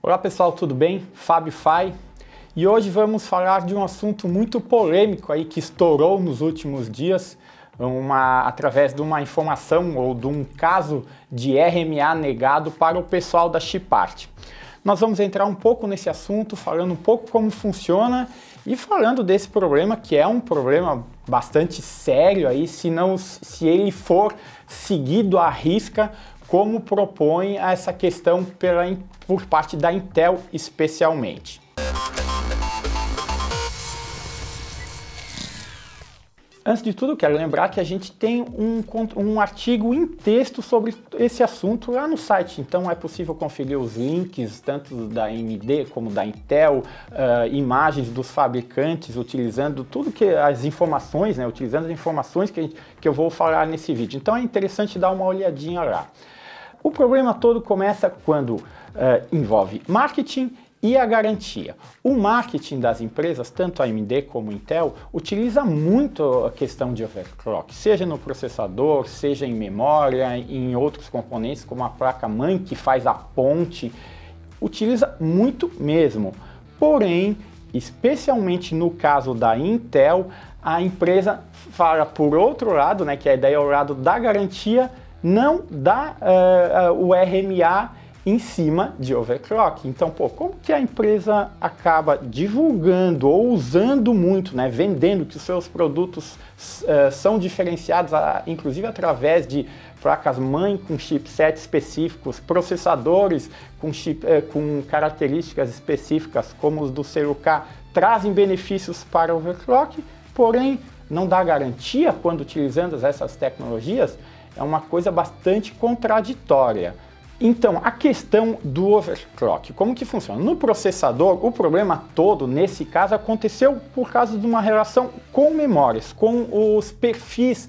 Olá pessoal, tudo bem? Fábio Fai. E hoje vamos falar de um assunto muito polêmico aí que estourou nos últimos dias, através de uma informação ou de um caso de RMA negado para o pessoal da Chipart. Nós vamos entrar um pouco nesse assunto, falando um pouco como funciona e falando desse problema, que é um problema bastante sério aí, se ele for seguido à risca, como propõe essa questão por parte da Intel especialmente. Antes de tudo, quero lembrar que a gente tem um artigo em texto sobre esse assunto lá no site, então é possível conferir os links, tanto da AMD como da Intel, imagens dos fabricantes, utilizando tudo que as informações, né, utilizando as informações que eu vou falar nesse vídeo. Então é interessante dar uma olhadinha lá. O problema todo começa quando envolve marketing e a garantia. O marketing das empresas, tanto a AMD como a Intel, utiliza muito a questão de overclock, seja no processador, seja em memória, em outros componentes, como a placa-mãe que faz a ponte, utiliza muito mesmo. Porém, especialmente no caso da Intel, a empresa fala por outro lado, né, que a ideia é o lado da garantia, não dá o RMA em cima de overclock. Então, como que a empresa acaba divulgando ou usando muito, né, vendendo que os seus produtos são diferenciados, inclusive através de placas-mãe com chipset específicos, processadores com características específicas como os do CLK, trazem benefícios para overclock, porém não dá garantia quando utilizando essas tecnologias? É uma coisa bastante contraditória. Então, a questão do overclock, como que funciona? No processador, o problema todo, nesse caso, aconteceu por causa de uma relação com memórias, com os perfis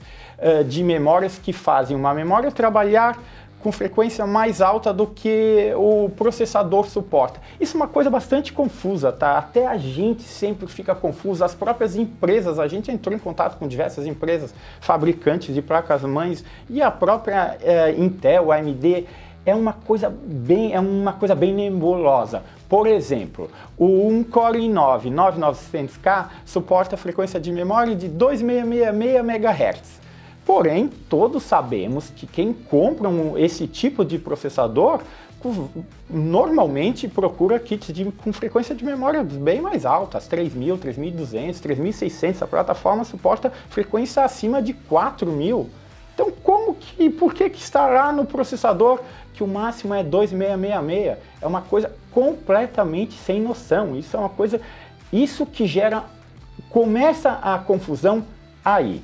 de memórias que fazem uma memória trabalhar com frequência mais alta do que o processador suporta. Isso é uma coisa bastante confusa, tá? Até a gente sempre fica confuso, as próprias empresas, a gente entrou em contato com diversas empresas fabricantes de placas-mães e a própria Intel, a AMD, é uma coisa bem nebulosa. Por exemplo, o Core i9 9900K suporta a frequência de memória de 2666 MHz. Porém, todos sabemos que quem compra esse tipo de processador normalmente procura kits com frequência de memória bem mais altas, 3.000, 3.200, 3.600. A plataforma suporta frequência acima de 4.000. Então, por que está lá no processador que o máximo é 2666? É uma coisa completamente sem noção. Isso é uma coisa, que começa a confusão aí.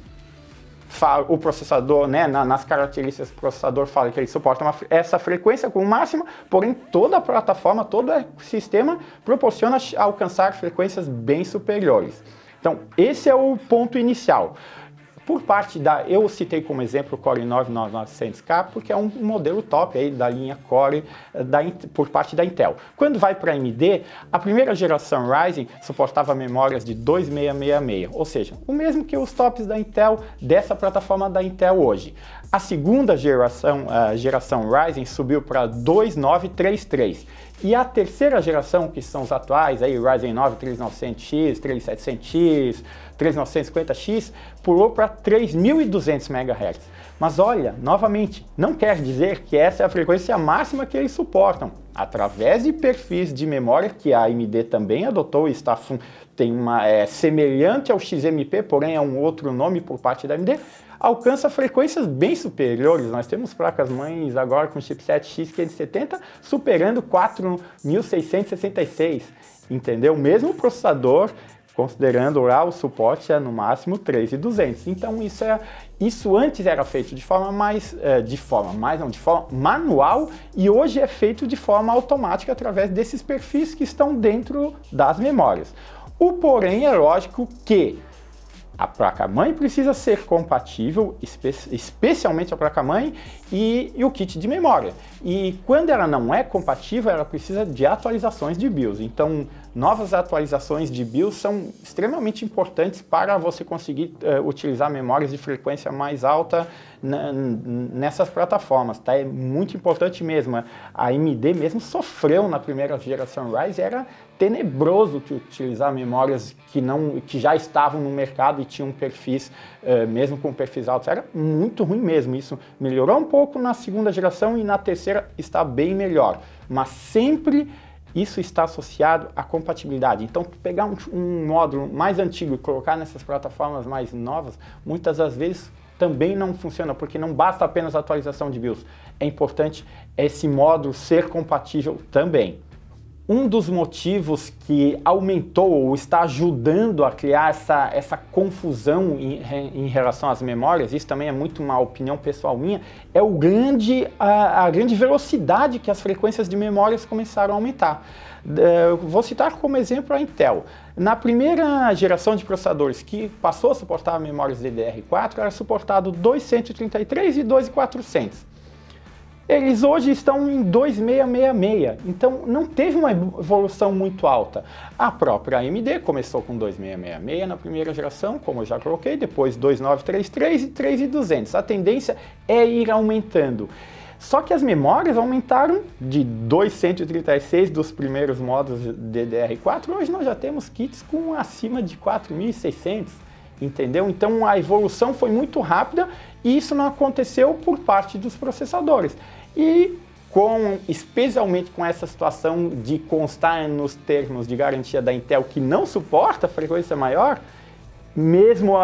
O processador, né, nas características do processador, fala que ele suporta essa frequência com máxima, porém toda a plataforma, todo o sistema proporciona alcançar frequências bem superiores. Então, esse é o ponto inicial. Por parte eu citei como exemplo o Core i9 9900K, porque é um modelo top aí da linha Core por parte da Intel. Quando vai para a AMD, a primeira geração Ryzen suportava memórias de 2666, ou seja, o mesmo que os tops da Intel, dessa plataforma da Intel hoje. A segunda geração Ryzen subiu para 2933. E a terceira geração, que são os atuais, aí Ryzen 9 3900X, 3700X, 3950X, pulou para 3.200 MHz. Mas olha, novamente, não quer dizer que essa é a frequência máxima que eles suportam. Através de perfis de memória que a AMD também adotou e semelhante ao XMP, porém é um outro nome por parte da AMD, alcança frequências bem superiores. Nós temos placas-mães agora com chipset X570 superando 4.666, entendeu? Mesmo processador, considerando lá o suporte, é no máximo 3.200. Então isso antes era feito de forma manual, e hoje é feito de forma automática através desses perfis que estão dentro das memórias. O porém é lógico que a placa-mãe precisa ser compatível, especialmente a placa-mãe e o kit de memória. E quando ela não é compatível, ela precisa de atualizações de BIOS. Então, novas atualizações de BIOS são extremamente importantes para você conseguir utilizar memórias de frequência mais alta nessas plataformas, tá? É muito importante mesmo. A AMD mesmo sofreu na primeira geração Ryzen, era tenebroso utilizar memórias que já estavam no mercado e tinham perfis, mesmo com perfis altos, era muito ruim mesmo. Isso melhorou um pouco na segunda geração e na terceira está bem melhor, mas sempre isso está associado à compatibilidade. Então, pegar um módulo mais antigo e colocar nessas plataformas mais novas, muitas das vezes também não funciona, porque não basta apenas a atualização de BIOS. É importante esse módulo ser compatível também. Um dos motivos que aumentou ou está ajudando a criar essa confusão em relação às memórias, isso também é muito uma opinião pessoal minha, é a grande velocidade que as frequências de memórias começaram a aumentar. Vou citar como exemplo a Intel. Na primeira geração de processadores que passou a suportar memórias DDR4, era suportado 2.133 e 2.400. Eles hoje estão em 2.666, então não teve uma evolução muito alta. A própria AMD começou com 2.666 na primeira geração, como eu já coloquei, depois 2.933 e 3.200. A tendência é ir aumentando. Só que as memórias aumentaram de 2.136 dos primeiros módulos DDR4, hoje nós já temos kits com acima de 4.600. Entendeu? Então a evolução foi muito rápida e isso não aconteceu por parte dos processadores. E especialmente com essa situação de constar nos termos de garantia da Intel que não suporta frequência maior, mesmo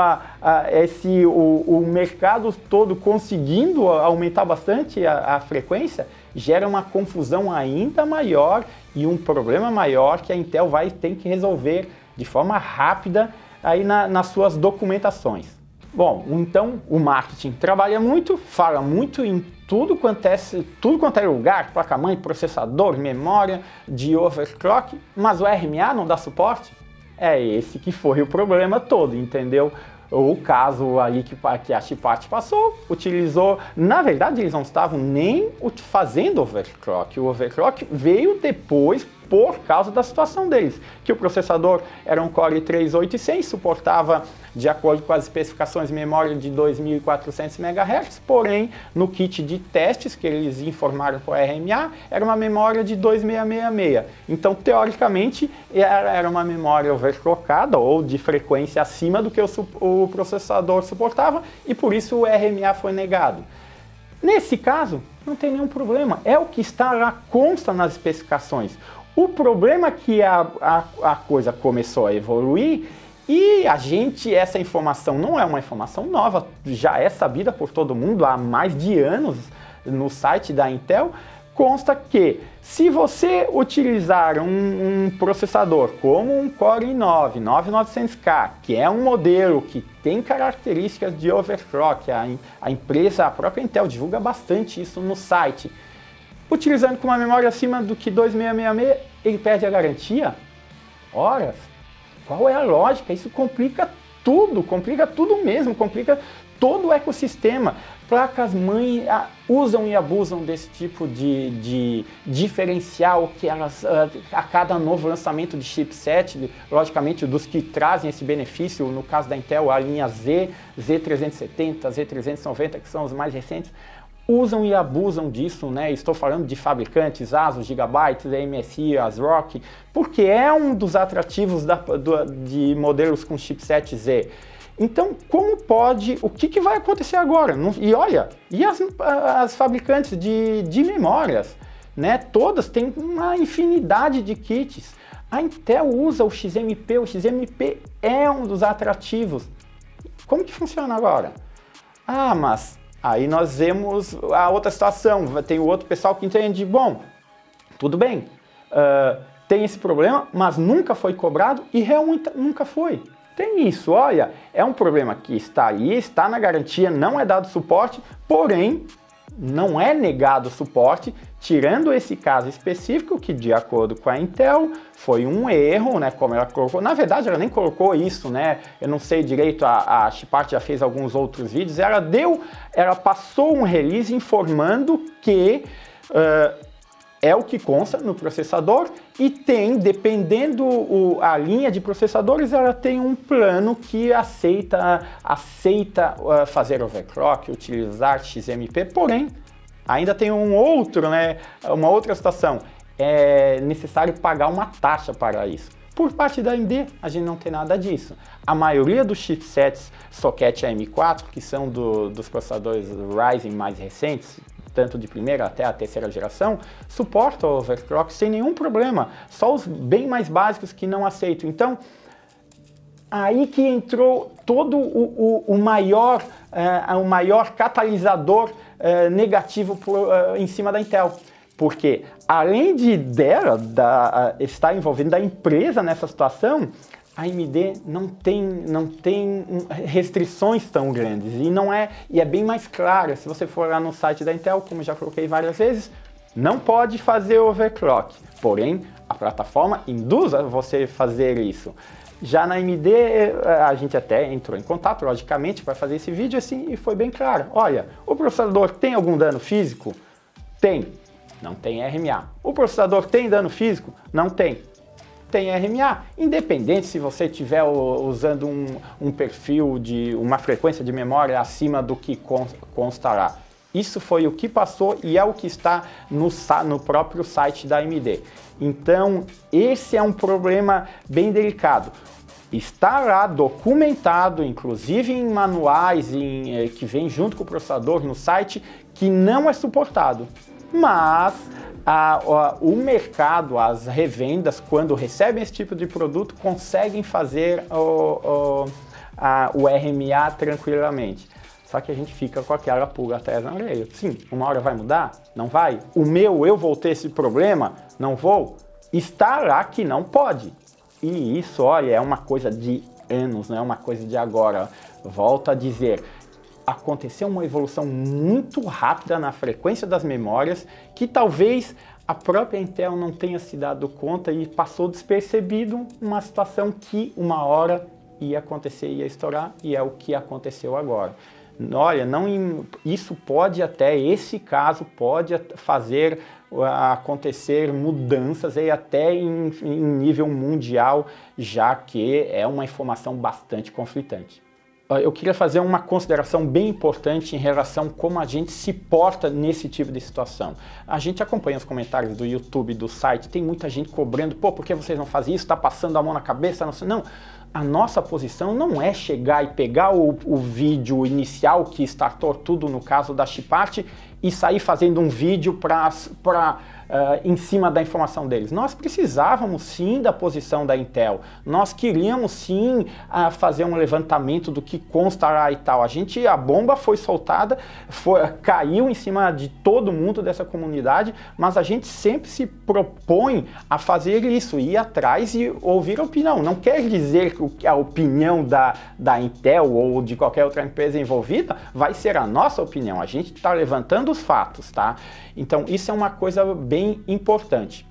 o mercado todo conseguindo aumentar bastante a frequência, gera uma confusão ainda maior e um problema maior que a Intel vai ter que resolver de forma rápida aí nas suas documentações. Bom, então o marketing trabalha muito, fala muito em tudo quanto é lugar, placa-mãe, processador, memória, de overclock, mas o RMA não dá suporte? É esse que foi o problema todo, entendeu? O caso aí que a Chipart passou, utilizou, na verdade eles não estavam nem fazendo overclock, o overclock veio depois por causa da situação deles, que o processador era um Core i3 8100, suportava, de acordo com as especificações, memória de 2.400 MHz, porém, no kit de testes que eles informaram para o RMA, era uma memória de 2.666. Então, teoricamente, era uma memória overclockada ou de frequência acima do que o processador suportava, e por isso o RMA foi negado. Nesse caso, não tem nenhum problema, é o que está lá, consta nas especificações. O problema é que a coisa começou a evoluir e essa informação não é uma informação nova, já é sabida por todo mundo há mais de anos no site da Intel. Consta que se você utilizar um processador como um Core i9 9900K, que é um modelo que tem características de overclock, a empresa, a própria Intel divulga bastante isso no site, utilizando com uma memória acima do que 2.666, ele perde a garantia? Ora, qual é a lógica? Isso complica tudo mesmo, complica todo o ecossistema. Placas-mãe usam e abusam desse tipo de diferencial que elas, a cada novo lançamento de chipset, logicamente dos que trazem esse benefício, no caso da Intel, a linha Z, Z370, Z390, que são os mais recentes, usam e abusam disso, né? Estou falando de fabricantes, ASUS, Gigabyte, MSI, ASRock, porque é um dos atrativos de modelos com chipset Z. Então, como pode, o que vai acontecer agora? E olha, e as fabricantes de memórias, né? Todas têm uma infinidade de kits. A Intel usa o XMP é um dos atrativos. Como que funciona agora? Ah, mas aí nós vemos a outra situação, tem o outro pessoal que entende, bom, tudo bem, tem esse problema, mas nunca foi cobrado e realmente nunca foi. Tem isso, olha, é um problema que está aí, está na garantia, não é dado suporte, porém, não é negado suporte, tirando esse caso específico que, de acordo com a Intel, foi um erro, né, como ela colocou. Na verdade, ela nem colocou isso, né, eu não sei direito, a Chipart já fez alguns outros vídeos, ela passou um release informando que É o que consta no processador e tem, dependendo a linha de processadores, ela tem um plano que aceita fazer overclock, utilizar XMP, porém, ainda tem uma outra situação. É necessário pagar uma taxa para isso. Por parte da AMD, a gente não tem nada disso. A maioria dos chipsets socket AM4, que são dos processadores Ryzen mais recentes, tanto de primeira até a terceira geração, suportam overclock sem nenhum problema. Só os bem mais básicos que não aceitam. Então, aí que entrou todo o maior catalisador negativo em cima da Intel. Porque, além dela estar envolvendo a empresa nessa situação, a AMD não tem restrições tão grandes e é bem mais clara. Se você for lá no site da Intel, como já coloquei várias vezes, não pode fazer overclock. Porém, a plataforma induz a você fazer isso. Já na AMD, a gente até entrou em contato, logicamente, para fazer esse vídeo assim, e foi bem claro. Olha, o processador tem algum dano físico? Tem. Não tem RMA. O processador tem dano físico? Não tem. Tem RMA. Independente se você estiver usando um perfil de uma frequência de memória acima do que constará. Isso foi o que passou e é o que está no próprio site da AMD. Então, esse é um problema bem delicado. Está lá documentado, inclusive em manuais que vem junto com o processador no site, que não é suportado. Mas o mercado, as revendas, quando recebem esse tipo de produto, conseguem fazer o RMA tranquilamente. Só que a gente fica com aquela pulga atrás na orelha. Sim, uma hora vai mudar? Não vai? Eu vou ter esse problema? Não vou? Está lá que não pode. E isso, olha, é uma coisa de anos, não é uma coisa de agora. Volto a dizer, aconteceu uma evolução muito rápida na frequência das memórias que talvez a própria Intel não tenha se dado conta e passou despercebido uma situação que uma hora ia acontecer, ia estourar, e é o que aconteceu agora. Olha, isso pode esse caso pode fazer acontecer mudanças aí até em nível mundial, já que é uma informação bastante conflitante. Eu queria fazer uma consideração bem importante em relação a como a gente se porta nesse tipo de situação. A gente acompanha os comentários do YouTube, do site, tem muita gente cobrando, pô, por que vocês não fazem isso? Está passando a mão na cabeça? Não, a nossa posição não é chegar e pegar o vídeo inicial que startou tudo no caso da chipart e sair fazendo um vídeo em cima da informação deles. Nós precisávamos sim da posição da Intel, nós queríamos sim fazer um levantamento do que consta lá e tal. A bomba foi soltada, caiu em cima de todo mundo dessa comunidade, mas a gente sempre se propõe a fazer isso, ir atrás e ouvir a opinião. Não quer dizer que a opinião da Intel ou de qualquer outra empresa envolvida vai ser a nossa opinião, a gente está levantando os fatos, tá? Então isso é uma coisa bem importante.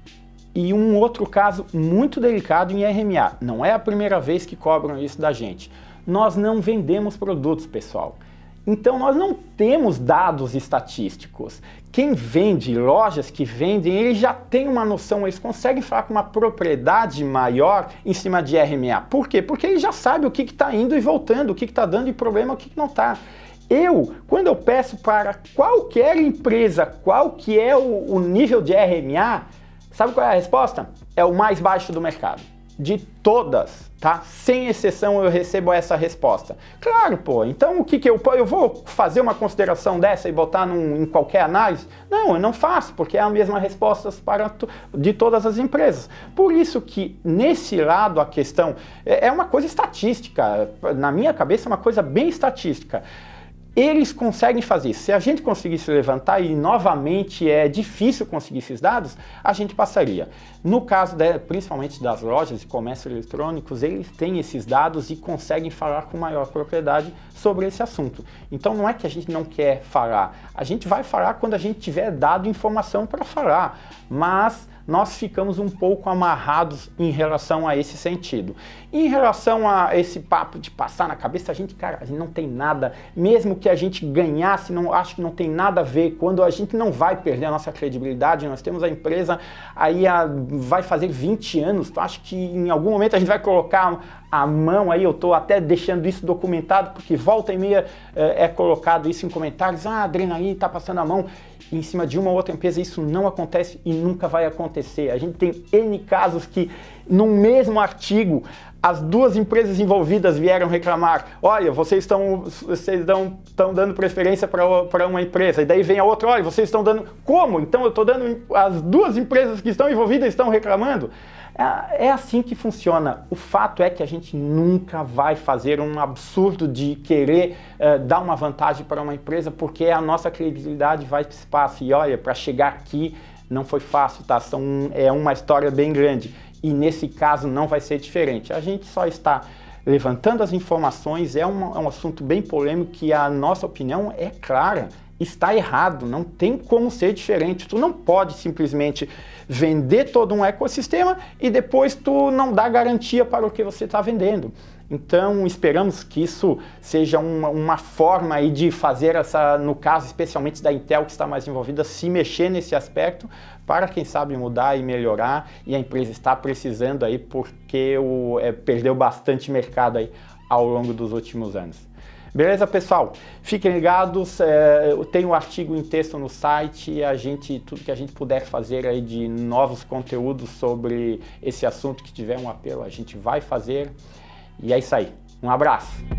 E um outro caso muito delicado em RMA, não é a primeira vez que cobram isso da gente. Nós não vendemos produtos, pessoal. Então nós não temos dados estatísticos. Quem vende, lojas que vendem, eles já têm uma noção, eles conseguem falar com uma propriedade maior em cima de RMA. Por quê? Porque eles já sabem o que está indo e voltando, o que está dando de problema, o que não está. Quando eu peço para qualquer empresa qual que é o nível de RMA, sabe qual é a resposta? É o mais baixo do mercado. De todas, tá? Sem exceção eu recebo essa resposta. Claro, pô, então o que eu vou fazer uma consideração dessa e botar em qualquer análise? Não, eu não faço, porque é a mesma resposta de todas as empresas. Por isso que nesse lado a questão é uma coisa estatística, na minha cabeça é uma coisa bem estatística. Eles conseguem fazer isso. Se a gente conseguisse levantar, e novamente é difícil conseguir esses dados, a gente passaria. No caso, principalmente das lojas de comércio eletrônicos, eles têm esses dados e conseguem falar com maior propriedade sobre esse assunto. Então não é que a gente não quer falar, a gente vai falar quando a gente tiver dado informação para falar, mas nós ficamos um pouco amarrados em relação a esse sentido. Em relação a esse papo de passar na cabeça, a gente não tem nada, mesmo que a gente ganhasse, acho que não tem nada a ver, quando a gente não vai perder a nossa credibilidade, nós temos a empresa aí vai fazer 20 anos, acho que em algum momento a gente vai colocar a mão aí, eu estou até deixando isso documentado, porque volta e meia é colocado isso em comentários, a Adrenalin está passando a mão em cima de uma ou outra empresa, isso não acontece e nunca vai acontecer. A gente tem N casos que no mesmo artigo as duas empresas envolvidas vieram reclamar, olha, vocês estão dando preferência para uma empresa, e daí vem a outra, olha, vocês estão dando, como? Então eu estou dando, as duas empresas que estão envolvidas estão reclamando? É assim que funciona. O fato é que a gente nunca vai fazer um absurdo de querer dar uma vantagem para uma empresa, porque a nossa credibilidade vai para o espaço. E olha, para chegar aqui não foi fácil, tá? É uma história bem grande. E nesse caso não vai ser diferente. A gente só está levantando as informações, é um assunto bem polêmico que a nossa opinião é clara. Está errado, não tem como ser diferente. Tu não pode simplesmente vender todo um ecossistema e depois tu não dá garantia para o que você está vendendo. Então esperamos que isso seja uma forma aí de fazer no caso especialmente da Intel que está mais envolvida, se mexer nesse aspecto para quem sabe mudar e melhorar, e a empresa está precisando aí porque perdeu bastante mercado aí ao longo dos últimos anos. Beleza, pessoal? Fiquem ligados, tem um artigo em texto no site, tudo que a gente puder fazer aí de novos conteúdos sobre esse assunto que tiver um apelo, a gente vai fazer. E é isso aí. Um abraço!